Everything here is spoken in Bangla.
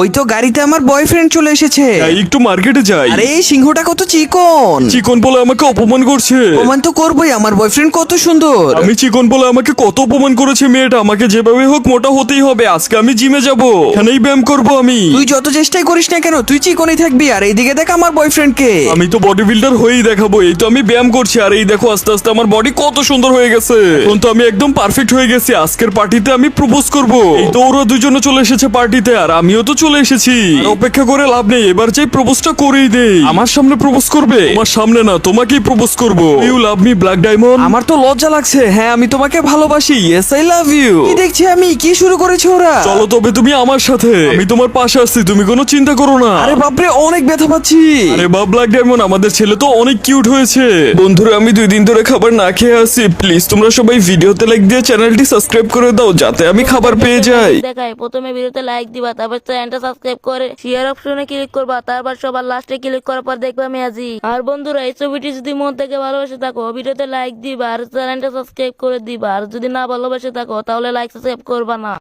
ওই তো গাড়িতে আমার বয়ফ্রেন্ড চলে এসেছে। একটু মার্কেটে যাই। আরে এই সিংহটা কত চিকন। চিকন বলে আমাকে অপমান করছে। অপমান তো করবোই, আমার বয়ফ্রেন্ড কত সুন্দর। আমি চিকন বলে আমাকে কত অপমান করেছে মেয়েটা। আমাকে যেভাবে হোক মোটা হতেই হবে। আজকে আমি জিমে যাব, এখানেই ব্যায়াম করব আমি। তুই যত চেষ্টাই করিস না কেন, তুই চিকনই থাকবি। আর এইদিকে দেখ আমার বয়ফ্রেন্ডকে। আমি তো বডি বিল্ডার হয়েই দেখাবো। এই তো আমি ব্যায়াম করছি, আর এই দেখো আস্তে আস্তে আমার বডি কত সুন্দর হয়ে গেছে। এখন তো আমি একদম পারফেক্ট হয়ে গেছি। আজকের পার্টিতে আমি প্রপোজ করব। এই তো ওরা দুজনে চলে এসেছে পার্টিতে, আর আমিও তো চলে এসেছি। আর অপেক্ষা করে লাভ নেই, এবার চাই প্রপোজটা করেই দেই। আমার সামনে প্রপোজ করবে? আমার সামনে না, তোমাকেই প্রপোজ করব। You love me black diamond? আমার তো লজ্জা লাগছে। হ্যাঁ আমি তোমাকে ভালোবাসি। Yes I love you. কি দেখছি আমি, কি শুরু করেছে ওরা? চলো তবে তুমি আমার সাথে, আমি তোমার পাশে আসছি, তুমি কোনো চিন্তা করো না। আরে বাপরে, অনেক ব্যথা পাচ্ছি। আরে বাপ ব্ল্যাক ডায়মন্ড, আমাদের ছেলে তো অনেক কিউট হয়েছে। বন্ধুরা আমি 2 দিন ধরে খাবার না খেয়ে আছি। প্লিজ তোমরা সবাই ভিডিওতে লাইক দিয়ে চ্যানেলটি সাবস্ক্রাইব করে দাও, যাতে আমি খাবার পেয়ে যাই। দেখায় প্রথমে ভিডিওতে লাইক দিবা, তারপর চ্যানেলটা সাবস্ক্রাইব করে শেয়ার অপশনে ক্লিক করবা, তারপর সবার লাস্টে ক্লিক করার পর দেখবা ম্যাজিক। আর বন্ধুরা এই ছবিটি যদি মন থেকে ভালোবেসে থাকো, ভিডিওতে লাইক দিবা আর চ্যানেলটা সাবস্ক্রাইব করে দিবা। আর যদি না ভালোবেসে থাকো তাহলে লাইক সাবস্ক্রাইব করবা না।